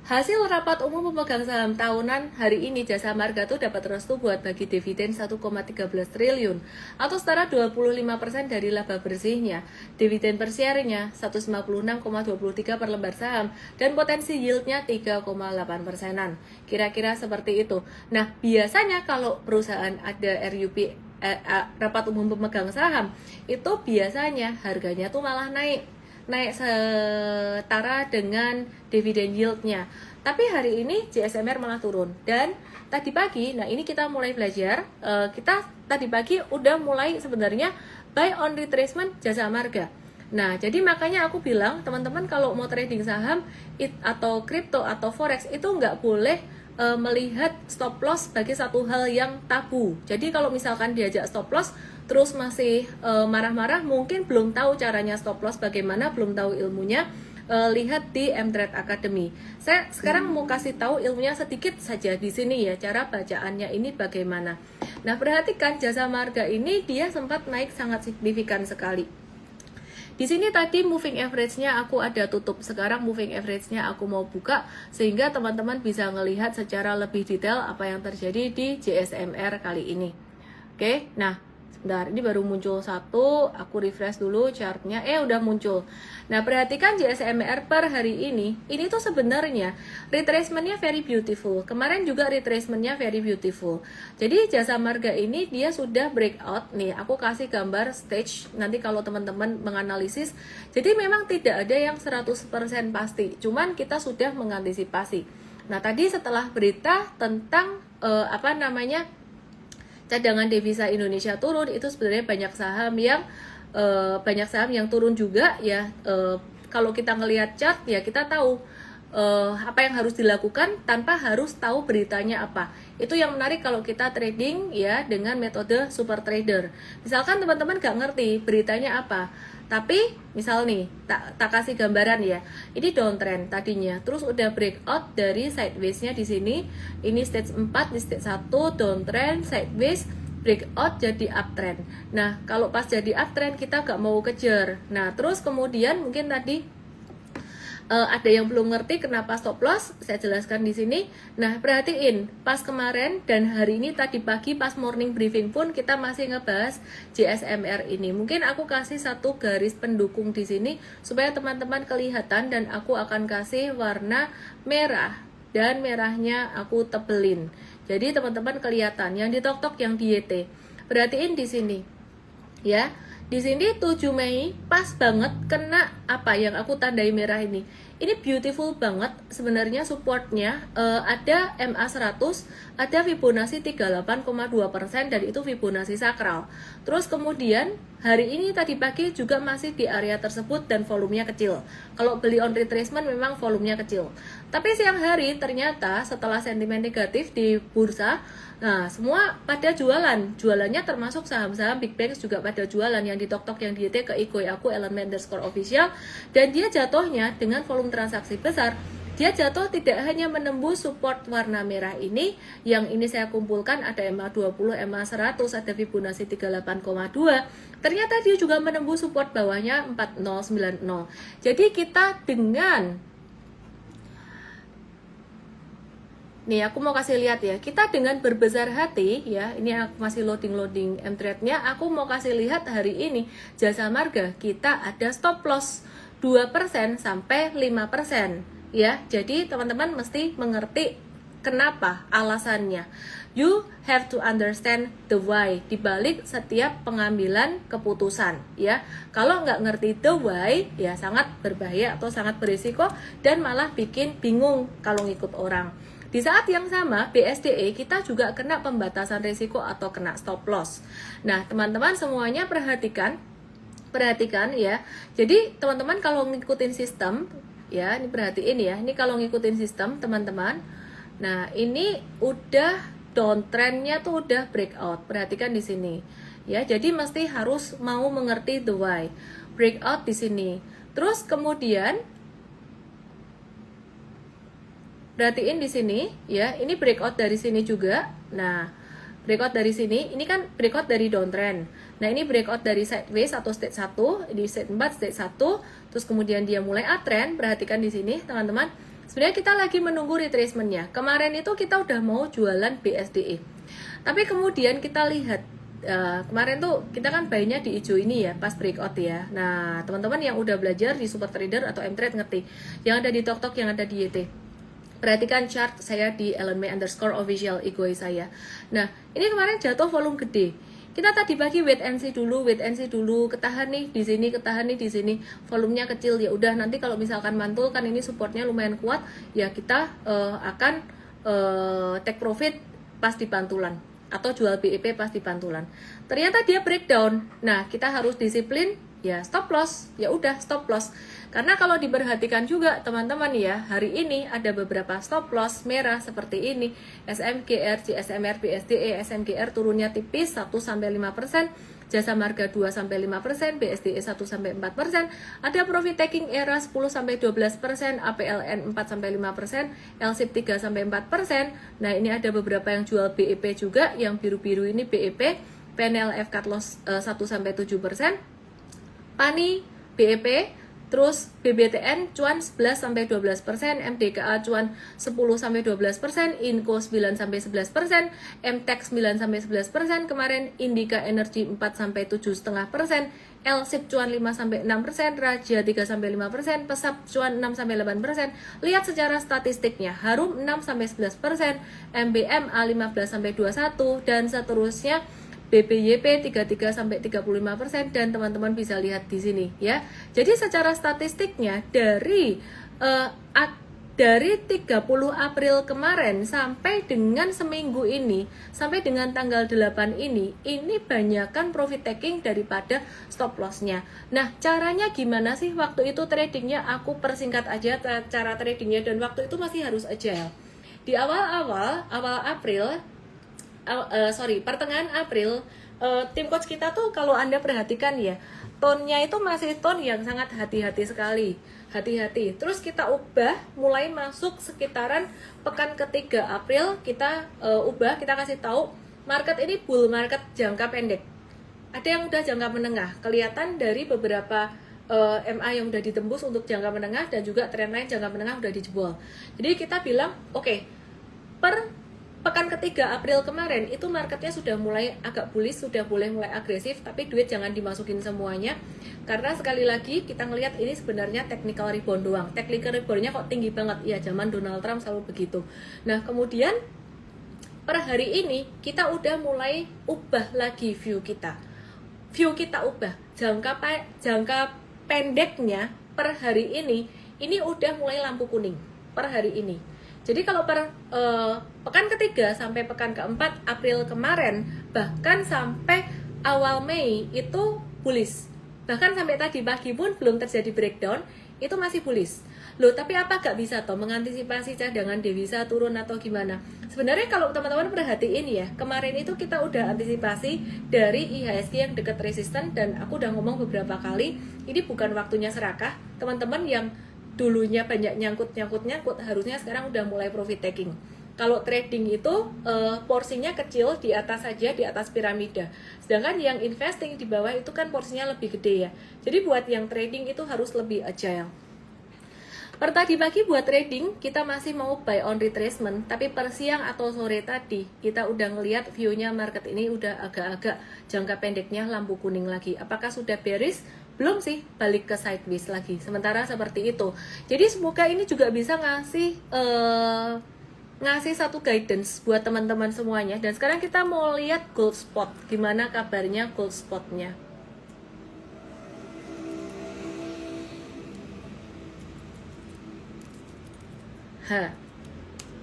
Speaker 1: Hasil rapat umum pemegang saham tahunan hari ini, Jasa Marga tuh dapat restu buat bagi dividen 1,13 triliun atau setara 25% dari laba bersihnya. Dividen per share-nya 156,23 per lembar saham dan potensi yield-nya 3,8%-an. Kira-kira seperti itu. Nah, biasanya kalau perusahaan ada RUP rapat umum pemegang saham, itu biasanya harganya tuh malah naik setara dengan dividen yield-nya. Tapi hari ini JSMR malah turun. Dan tadi pagi, nah ini kita mulai belajar, kita tadi pagi udah mulai sebenarnya buy on retracement Jasa Marga. Nah, jadi makanya aku bilang teman-teman kalau mau trading saham atau kripto atau forex itu nggak boleh melihat stop loss sebagai satu hal yang tabu. Jadi kalau misalkan diajak stop loss terus masih marah-marah, mungkin belum tahu caranya stop loss bagaimana, belum tahu ilmunya. Lihat di M-Trade Academy. Saya sekarang mau kasih tahu ilmunya sedikit saja di sini ya, cara bacaannya ini bagaimana. Nah, perhatikan Jasa Marga ini dia sempat naik sangat signifikan sekali. Di sini tadi moving average-nya aku ada tutup, sekarang moving average-nya aku mau buka sehingga teman-teman bisa melihat secara lebih detail apa yang terjadi di JSMR kali ini. Oke, nah sebentar, ini baru muncul satu, aku refresh dulu chartnya, udah muncul. Nah, perhatikan JSMR per hari ini tuh sebenarnya retracement-nya very beautiful. Kemarin juga retracement-nya very beautiful. Jadi Jasa Marga ini dia sudah breakout. Nih, aku kasih gambar stage nanti kalau teman-teman menganalisis. Jadi memang tidak ada yang 100% pasti, cuman kita sudah mengantisipasi. Nah, tadi setelah berita tentang cadangan devisa Indonesia turun, itu sebenarnya banyak saham yang turun juga ya. Kalau kita ngelihat chart ya kita tahu apa yang harus dilakukan tanpa harus tahu beritanya apa. Itu yang menarik kalau kita trading ya dengan metode super trader. Misalkan teman-teman gak ngerti beritanya apa, tapi misal nih tak kasih gambaran ya, ini downtrend tadinya, terus udah breakout dari sideways-nya di sini. Ini stage 4, di stage 1 downtrend, sideways, breakout jadi uptrend. Nah, kalau pas jadi uptrend kita gak mau kejar. Nah, terus kemudian mungkin tadi ada yang belum ngerti kenapa stop loss, saya jelaskan di sini. Nah, perhatiin, pas kemarin dan hari ini tadi pagi pas morning briefing pun kita masih ngebahas JSMR ini. Mungkin aku kasih satu garis pendukung di sini supaya teman-teman kelihatan, dan aku akan kasih warna merah dan merahnya aku tebelin. Jadi teman-teman kelihatan yang di tok-tok yang di YT. Perhatiin di sini. Ya. Di sini 7 Mei pas banget kena apa yang aku tandai merah ini. Ini beautiful banget sebenarnya supportnya, ada MA100, ada Fibonacci 38,2% dan itu Fibonacci sakral. Terus kemudian hari ini tadi pagi juga masih di area tersebut dan volumenya kecil. Kalau beli on retracement memang volumenya kecil. Tapi siang hari ternyata setelah sentimen negatif di bursa, nah semua pada jualannya termasuk saham-saham big banks juga pada jualan, yang di tok-tok yang di YT ke Ikoy aku _official, dan dia jatuhnya dengan volume transaksi besar. Dia jatuh tidak hanya menembus support warna merah ini, yang ini saya kumpulkan ada MA20, MA100, ada Fibonacci 38,2. Ternyata dia juga menembus support bawahnya 4090. Jadi kita nih aku mau kasih lihat ya, kita dengan berbesar hati ya, ini aku masih loading M-Trade-nya, aku mau kasih lihat hari ini Jasa Marga kita ada stop loss 2% sampai 5% ya. Jadi teman-teman mesti mengerti kenapa, alasannya. You have to understand the why dibalik setiap pengambilan keputusan ya. Kalau nggak ngerti the why ya sangat berbahaya atau sangat berisiko dan malah bikin bingung kalau ngikut orang. Di saat yang sama, BSDE kita juga kena pembatasan risiko atau kena stop loss. Nah, teman-teman semuanya perhatikan ya. Jadi, teman-teman kalau ngikutin sistem, ya, ini perhatiin ya. Ini kalau ngikutin sistem, teman-teman. Nah, ini udah downtrendnya tuh udah breakout. Perhatikan di sini. Ya, jadi mesti harus mau mengerti the why. Breakout di sini. Terus kemudian perhatiin di sini ya, ini breakout dari sini juga. Nah, breakout dari sini, ini kan breakout dari downtrend. Nah, ini breakout dari sideways atau stage 1, di stage 4, stage 1, terus kemudian dia mulai uptrend. Perhatikan di sini, teman-teman. Sebenarnya kita lagi menunggu retracement-nya. Kemarin itu kita udah mau jualan BSDE. Tapi kemudian kita lihat kemarin tuh kita kan buy-nya di hijau ini ya, pas breakout ya. Nah, teman-teman yang udah belajar di Super Trader atau M-Trade ngerti. Yang ada di TokTok, yang ada di YT. Perhatikan chart saya di @ellenmei_official igoi saya. Nah, ini kemarin jatuh volume gede. Kita tadi pagi wait and see dulu, ketahan nih di sini, ketahan nih di sini. Volumenya kecil, ya udah nanti kalau misalkan mantul kan ini supportnya lumayan kuat, ya kita akan take profit pas di pantulan atau jual BEP pas di pantulan. Ternyata dia breakdown. Nah, kita harus disiplin, ya stop loss, ya udah stop loss. Karena kalau diperhatikan juga teman-teman ya, hari ini ada beberapa stop loss merah seperti ini. SMGR, CSMR, BSDE, SMGR turunnya tipis 1-5%, Jasa Marga 2-5%, BSDE 1-4%, ada profit taking era 10-12%, APLN 4-5%, LSIP 3-4%. Nah, ini ada beberapa yang jual BEP juga, yang biru-biru ini BEP, PNLF cut loss 1-7%, PANI, BEP, terus BBTN cuan 11-12%, MDKA cuan 10-12%, INCO 9-11%, MTEX 9-11%, kemarin Indika Energi 4-7,5%, LSIP cuan 5-6%, Raja 3-5%, Pesap cuan 6-8%. Lihat secara statistiknya, Harum 6-11%, MBMA 15-21, dan seterusnya. BPYP 33-35%, dan teman-teman bisa lihat di sini ya. Jadi secara statistiknya dari 30 April kemarin sampai dengan seminggu ini, sampai dengan tanggal 8 ini banyakkan profit taking daripada stop loss-nya. Nah, caranya gimana sih? Waktu itu tradingnya aku persingkat aja cara tradingnya, dan waktu itu masih harus agile. Di awal April, pertengahan April, tim coach kita tuh kalau Anda perhatikan ya, tone-nya itu masih tone yang sangat hati-hati sekali. Hati-hati. Terus kita ubah, mulai masuk sekitaran pekan ketiga April, kita ubah, kita kasih tahu market ini bull market jangka pendek. Ada yang udah jangka menengah, kelihatan dari beberapa MA yang udah ditembus untuk jangka menengah, dan juga trendline jangka menengah udah dijebol. Jadi kita bilang, oke, per pekan ketiga April kemarin itu marketnya sudah mulai agak bullish, sudah mulai agresif, tapi duit jangan dimasukin semuanya, karena sekali lagi kita ngelihat ini sebenarnya technical rebound doang. Technical reboundnya kok tinggi banget ya, zaman Donald Trump selalu begitu. Nah, kemudian per hari ini kita udah mulai ubah lagi view kita ubah jangka pendeknya. Per hari ini udah mulai lampu kuning per hari ini. Jadi kalau per pekan ketiga sampai pekan keempat April kemarin, bahkan sampai awal Mei itu bullish. Bahkan sampai tadi pagi pun belum terjadi breakdown, itu masih bullish. Loh, tapi apa gak bisa toh mengantisipasi cadangan devisa turun atau gimana? Sebenarnya kalau teman-teman perhatiin ya, kemarin itu kita udah antisipasi dari IHSG yang dekat resisten, dan aku udah ngomong beberapa kali, ini bukan waktunya serakah. Teman-teman yang dulunya banyak nyangkut harusnya sekarang udah mulai profit taking. Kalau trading itu porsinya kecil di atas saja, di atas piramida. Sedangkan yang investing di bawah itu kan porsinya lebih gede ya. Jadi buat yang trading itu harus lebih agile. Per tadi pagi buat trading kita masih mau buy on retracement, tapi per siang atau sore tadi kita udah ngelihat view-nya market ini udah agak-agak jangka pendeknya lampu kuning lagi. Apakah sudah bearish? Belum sih, balik ke sideways lagi. Sementara seperti itu. Jadi semoga ini juga bisa ngasih satu guidance buat teman-teman semuanya. Dan sekarang kita mau lihat gold spot. Gimana kabarnya gold spotnya?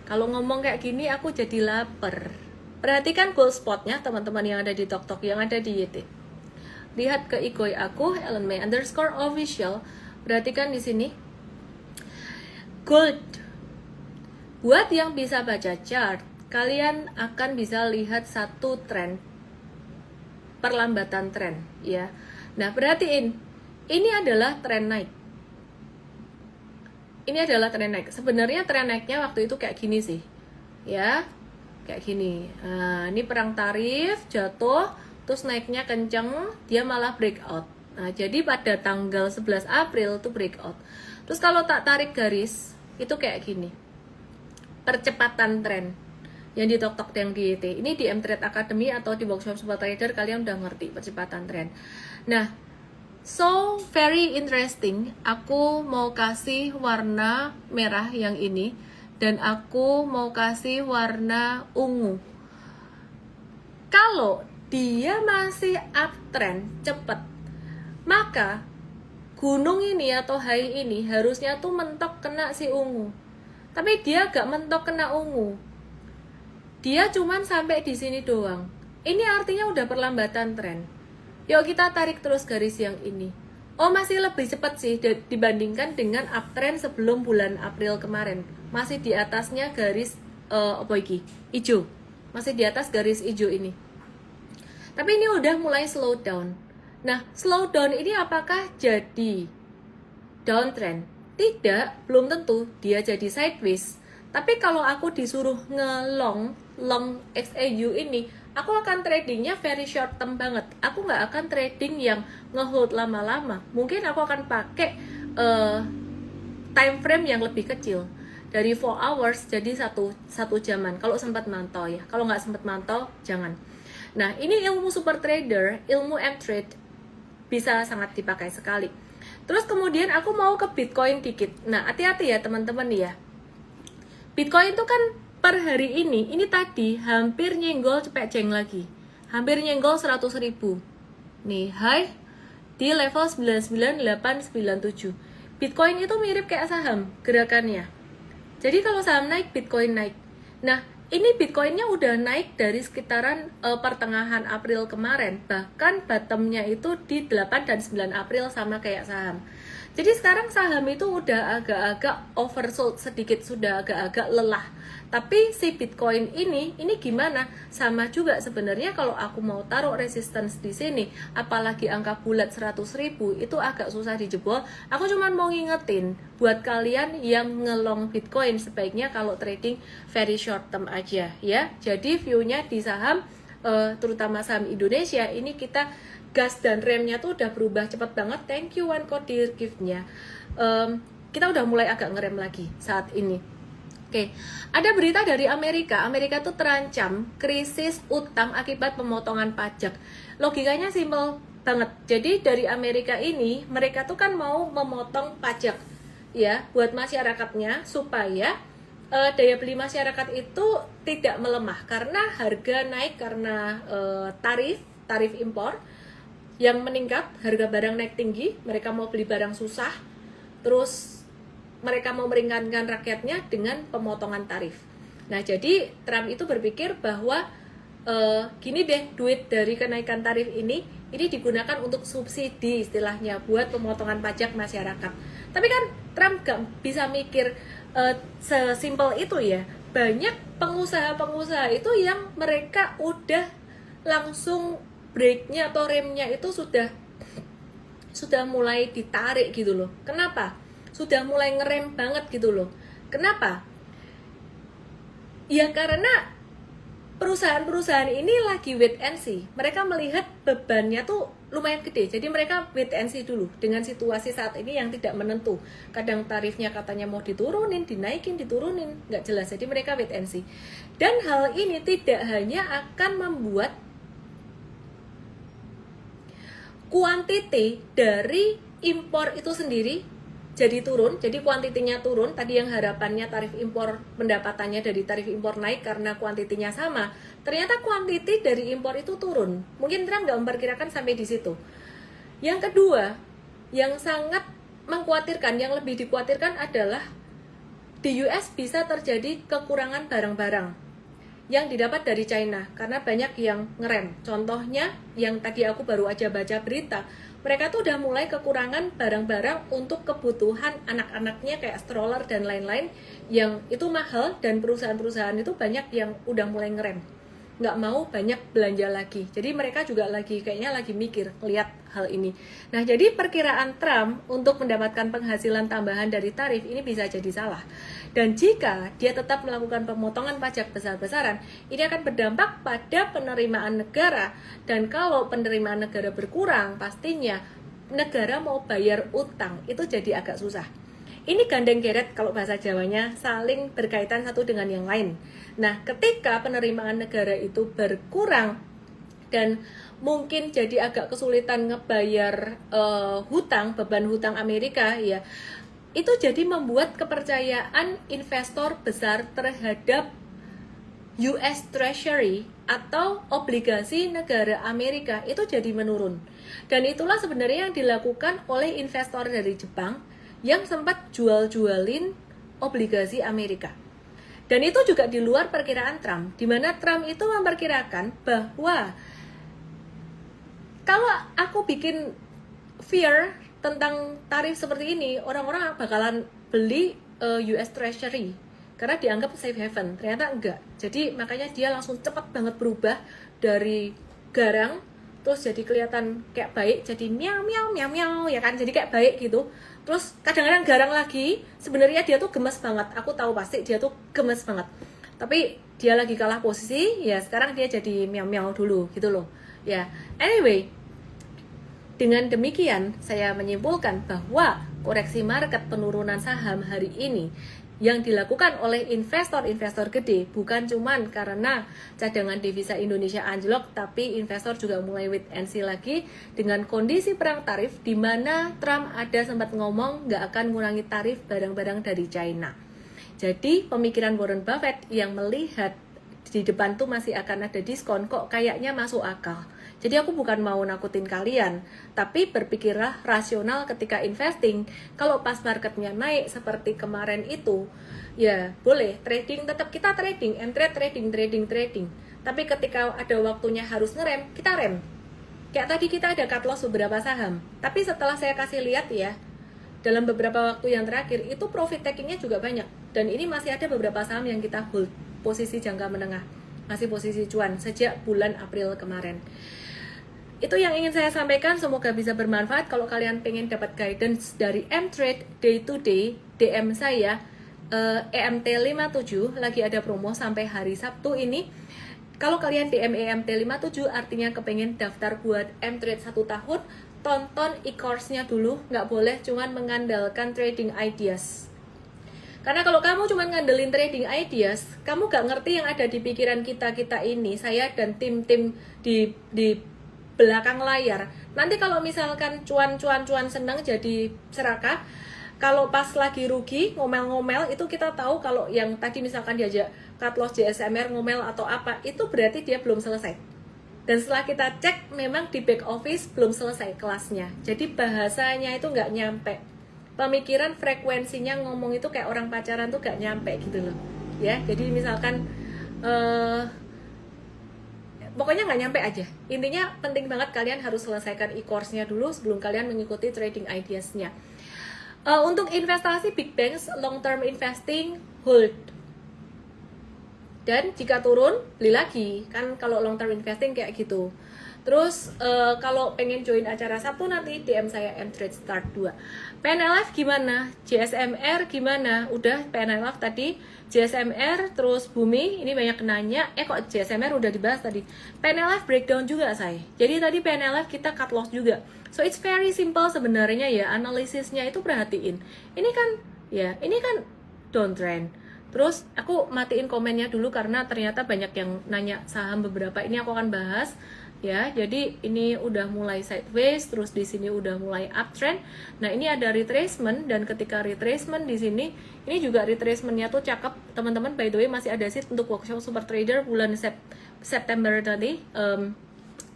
Speaker 1: Kalau ngomong kayak gini aku jadi lapar. Perhatikan gold spotnya teman-teman yang ada di TokTok, yang ada di YT. Lihat ke Igoi aku, @ellenmay_official. Perhatikan di sini. Gold. Buat yang bisa baca chart, kalian akan bisa lihat satu tren, perlambatan tren, ya. Nah, perhatiin, ini adalah tren naik. Ini adalah tren naik. Sebenarnya tren naiknya waktu itu kayak gini sih, ya, kayak gini. Nah, ini perang tarif jatuh, terus naiknya kenceng, dia malah breakout. Nah, jadi pada tanggal 11 April itu breakout. Terus kalau tak tarik garis, itu kayak gini. Percepatan tren yang di TokTok yang di YT. Ini di M-Trade Academy atau di workshop Super Trader kalian udah ngerti percepatan tren. Nah, so very interesting. Aku mau kasih warna merah yang ini dan aku mau kasih warna ungu. Kalau dia masih uptrend cepet, maka gunung ini atau high ini harusnya tuh mentok kena si ungu. Tapi dia gak mentok kena ungu. Dia cuman sampai di sini doang. Ini artinya udah perlambatan tren. Yuk kita tarik terus garis yang ini. Oh, masih lebih cepat sih dibandingkan dengan uptrend sebelum bulan April kemarin. Masih di atasnya garis hijau. Masih di atas garis hijau ini. Tapi ini udah mulai slow down. Nah, slow down ini apakah jadi downtrend? Tidak, belum tentu dia jadi sideways. Tapi kalau aku disuruh long XAU ini, aku akan tradingnya very short term banget. Aku nggak akan trading yang ngehold lama-lama. Mungkin aku akan pakai time frame yang lebih kecil. Dari 4 hours jadi satu jaman. Kalau sempat mantau ya. Kalau nggak sempat mantau, jangan. Nah, ini ilmu super trader, ilmu M-Trade bisa sangat dipakai sekali. Terus kemudian aku mau ke Bitcoin dikit. Nah, hati-hati ya teman-teman ya. Bitcoin itu kan per hari ini tadi hampir nyenggol cepet jeng lagi. Hampir nyenggol 100.000. Nih, high di level 99897. Bitcoin itu mirip kayak saham gerakannya. Jadi kalau saham naik, Bitcoin naik. Nah, ini Bitcoinnya udah naik dari sekitaran pertengahan April kemarin. Bahkan bottomnya itu di 8 dan 9 April sama kayak saham. Jadi sekarang saham itu udah agak-agak oversold sedikit, sudah agak-agak lelah. Tapi si Bitcoin ini gimana? Sama juga sebenarnya kalau aku mau taruh resistance di sini, apalagi angka bulat 100.000 itu agak susah dijebol. Aku cuma mau ngingetin buat kalian yang ngelong Bitcoin, sebaiknya kalau trading very short term aja ya. Jadi view-nya di saham terutama saham Indonesia ini kita gas dan remnya tuh udah berubah cepet banget. Thank you One Code gift-nya. Kita udah mulai agak ngerem lagi saat ini. Oke, ada berita dari Amerika. Amerika tuh terancam krisis utang akibat pemotongan pajak. Logikanya simpel banget. Jadi dari Amerika ini mereka tuh kan mau memotong pajak ya buat masyarakatnya supaya daya beli masyarakat itu tidak melemah karena harga naik karena tarif impor yang meningkat, harga barang naik tinggi, mereka mau beli barang susah, terus mereka mau meringankan rakyatnya dengan pemotongan tarif. Nah, jadi Trump itu berpikir bahwa gini deh, duit dari kenaikan tarif ini digunakan untuk subsidi istilahnya buat pemotongan pajak masyarakat. Tapi kan Trump gak bisa mikir sesimpel itu ya. Banyak pengusaha-pengusaha itu yang mereka udah langsung breaknya atau remnya itu sudah mulai ditarik gitu loh. Kenapa? Sudah mulai ngerem banget gitu loh. Kenapa? Ya karena perusahaan-perusahaan ini lagi wait and see. Mereka melihat bebannya tuh lumayan gede. Jadi mereka wait and see dulu dengan situasi saat ini yang tidak menentu. Kadang tarifnya katanya mau diturunin, dinaikin, diturunin, nggak jelas. Jadi mereka wait and see. Dan hal ini tidak hanya akan membuat kuantiti dari impor itu sendiri jadi turun, jadi kuantitinya turun. Tadi yang harapannya tarif impor, pendapatannya dari tarif impor naik karena kuantitinya sama, ternyata kuantiti dari impor itu turun. Mungkin Trump nggak memperkirakan sampai di situ. Yang kedua, yang sangat mengkhawatirkan, yang lebih dikhawatirkan adalah di US bisa terjadi kekurangan barang-barang yang didapat dari China karena banyak yang ngerem. Contohnya yang tadi aku baru aja baca berita, mereka tuh udah mulai kekurangan barang-barang untuk kebutuhan anak-anaknya kayak stroller dan lain-lain yang itu mahal, dan perusahaan-perusahaan itu banyak yang udah mulai ngerem, nggak mau banyak belanja lagi. Jadi mereka juga kayaknya lagi mikir lihat hal ini. Nah, jadi perkiraan Trump untuk mendapatkan penghasilan tambahan dari tarif ini bisa jadi salah. Dan jika dia tetap melakukan pemotongan pajak besar-besaran, ini akan berdampak pada penerimaan negara. Dan kalau penerimaan negara berkurang, pastinya negara mau bayar utang itu jadi agak susah. Ini gandeng geret kalau bahasa Jawanya, saling berkaitan satu dengan yang lain. Nah, ketika penerimaan negara itu berkurang dan mungkin jadi agak kesulitan ngebayar hutang, beban hutang Amerika ya, itu jadi membuat kepercayaan investor besar terhadap US Treasury atau obligasi negara Amerika itu jadi menurun. Dan itulah sebenarnya yang dilakukan oleh investor dari Jepang yang sempat jual-jualin obligasi Amerika. Dan itu juga di luar perkiraan Trump, di mana Trump itu memperkirakan bahwa kalau aku bikin fear tentang tarif seperti ini, orang-orang bakalan beli US Treasury karena dianggap safe haven. Ternyata enggak. Jadi makanya dia langsung cepat banget berubah dari garang terus jadi kelihatan kayak baik, jadi miau miau miau miau ya kan, jadi kayak baik gitu. Terus kadang-kadang garang lagi, sebenarnya dia tuh gemes banget. Aku tahu pasti dia tuh gemes banget. Tapi dia lagi kalah posisi, ya sekarang dia jadi miau miau dulu gitu loh. Ya, anyway, dengan demikian saya menyimpulkan bahwa koreksi market penurunan saham hari ini yang dilakukan oleh investor-investor gede bukan cuman karena cadangan devisa Indonesia anjlok, tapi investor juga mulai wait and see lagi dengan kondisi perang tarif di mana Trump ada sempat ngomong nggak akan ngurangi tarif barang-barang dari China. Jadi pemikiran Warren Buffett yang melihat di depan tuh masih akan ada diskon kok kayaknya masuk akal. Jadi aku bukan mau nakutin kalian, tapi berpikirlah rasional ketika investing. Kalau pas marketnya naik seperti kemarin itu, ya boleh trading, tetap kita trading, and trading. Tapi ketika ada waktunya harus ngerem, kita rem. Kayak tadi kita ada cut loss beberapa saham, tapi setelah saya kasih lihat ya, dalam beberapa waktu yang terakhir itu profit takingnya juga banyak. Dan ini masih ada beberapa saham yang kita hold posisi jangka menengah, masih posisi cuan sejak bulan April kemarin. Itu yang ingin saya sampaikan, semoga bisa bermanfaat. Kalau kalian pengen dapat guidance dari M-Trade day to day, DM saya EMT57 lagi ada promo sampai hari Sabtu ini. Kalau kalian DM EMT57 artinya kepengen daftar buat M-Trade 1 tahun, tonton e-course-nya dulu, nggak boleh cuman mengandalkan trading ideas. Karena kalau kamu cuma ngandelin trading ideas, kamu gak ngerti yang ada di pikiran kita ini, saya dan tim-tim di belakang layar. Nanti kalau misalkan cuan senang jadi serakah, kalau pas lagi rugi ngomel-ngomel, itu kita tahu kalau yang tadi misalkan diajak cut loss JSMR ngomel atau apa, itu berarti dia belum selesai. Dan setelah kita cek memang di back office belum selesai kelasnya, jadi bahasanya itu nggak nyampe, pemikiran frekuensinya ngomong itu kayak orang pacaran tuh nggak nyampe gitu loh ya. Jadi misalkan pokoknya nggak nyampe aja. Intinya penting banget kalian harus selesaikan e-course-nya dulu sebelum kalian mengikuti trading ideas-nya. Untuk investasi big banks, long term investing, hold. Dan jika turun, beli lagi. Kan kalau long term investing kayak gitu. Terus kalau pengen join acara Sabtu nanti DM saya M-Trade Start 2. PNLF gimana? JSMR gimana? Udah PNLF tadi, JSMR terus Bumi, ini banyak nanya, kok JSMR udah dibahas tadi. PNLF breakdown juga saya. Jadi tadi PNLF kita cut loss juga. So it's very simple sebenarnya ya, analisisnya itu perhatiin. Ini kan downtrend. Terus aku matiin komennya dulu karena ternyata banyak yang nanya saham beberapa, ini aku akan bahas. Ya, jadi ini udah mulai sideways, terus di sini udah mulai uptrend. Nah, ini ada retracement, dan ketika retracement di sini, ini juga retracementnya tuh cakep, teman-teman. By the way, masih ada seat untuk workshop super trader bulan September nanti,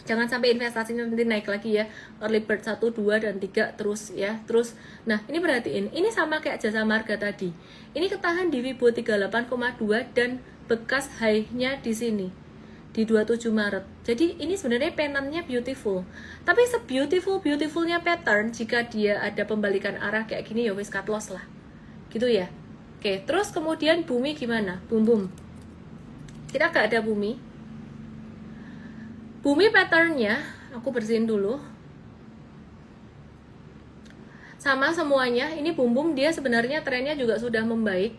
Speaker 1: Jangan sampai investasinya nanti naik lagi ya. Early bird 1, 2, dan 3 terus ya. Terus, nah ini perhatiin, ini sama kayak Jasa Marga tadi. Ini ketahan di Wibo 38,2 dan bekas high-nya di sini di 27 Maret. Jadi ini sebenarnya pattern-nya beautiful. Tapi se-beautifulnya pattern, jika dia ada pembalikan arah kayak gini ya wis cut loss lah. Gitu ya. Oke, terus kemudian bumi gimana? Boom. Kita gak ada bumi. Bumi patternnya, aku bersihin dulu. Sama semuanya, ini boom dia sebenarnya trennya juga sudah membaik.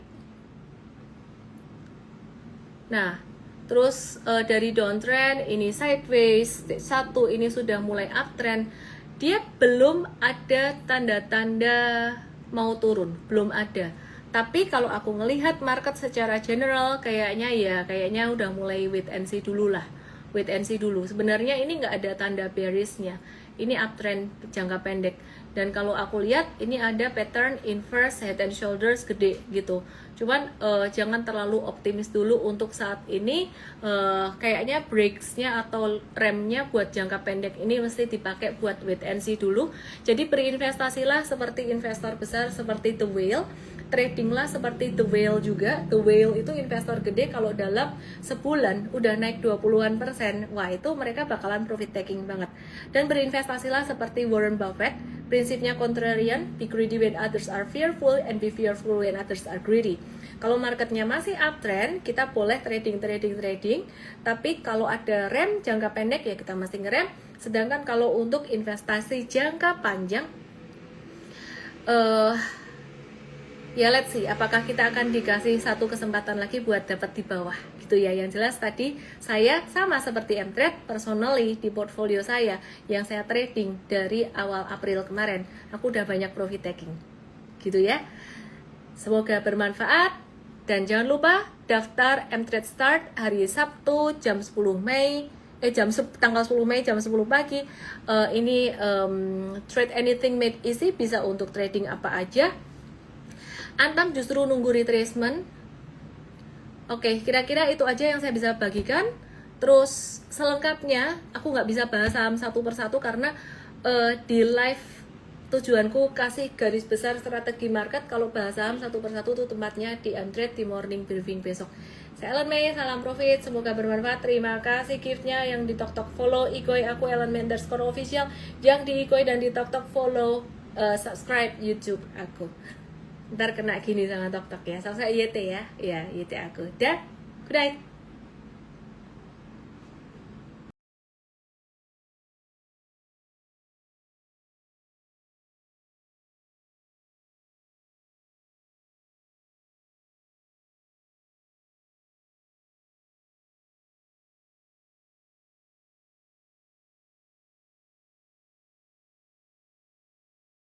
Speaker 1: Nah, terus dari downtrend, ini sideways, satu ini sudah mulai uptrend. Dia belum ada tanda-tanda mau turun, belum ada. Tapi kalau aku ngelihat market secara general, kayaknya udah mulai wait and see dulu lah. Wait and see dulu. Sebenarnya ini nggak ada tanda bearishnya. Ini uptrend jangka pendek. Dan kalau aku lihat ini ada pattern inverse head and shoulders gede gitu. Cuman jangan terlalu optimis dulu untuk saat ini. Kayaknya breaksnya atau remnya buat jangka pendek ini mesti dipakai buat wait and see dulu. Jadi berinvestasilah seperti investor besar seperti The Whale. Tradinglah seperti The Whale juga. The Whale itu investor gede, kalau dalam sebulan udah naik 20-an%. Wah, itu mereka bakalan profit taking banget. Dan berinvestasilah seperti Warren Buffett. Prinsipnya contrarian, be greedy when others are fearful and be fearful when others are greedy. Kalau marketnya masih uptrend, kita boleh trading. Tapi kalau ada rem jangka pendek ya kita mesti ngerem. Sedangkan kalau untuk investasi jangka panjang, ya let's see, apakah kita akan dikasih satu kesempatan lagi buat dapat di bawah gitu ya. Yang jelas tadi saya sama seperti Mtrade, personally di portfolio saya yang saya trading dari awal April kemarin, aku udah banyak profit taking gitu ya. Semoga bermanfaat dan jangan lupa daftar Mtrade Start hari Sabtu jam 10 Mei tanggal 10 Mei jam 10 pagi. Ini trade anything made easy, bisa untuk trading apa aja. Antam justru nunggu retracement. Oke, kira-kira itu aja yang saya bisa bagikan. Terus selengkapnya aku nggak bisa bahas saham satu persatu karena di live tujuanku kasih garis besar strategi market. Kalau bahas saham satu persatu itu tempatnya di Mtrade di morning briefing besok. Saya Ellen May, salam profit, semoga bermanfaat. Terima kasih giftnya yang di TokTok follow Ikoi aku Ellen May _official, yang di Ikoi dan di TokTok follow subscribe YouTube aku. Ntar kena gini sama TokTok ya. Sama YT ya. Ya, YT aku. Dah. Good night.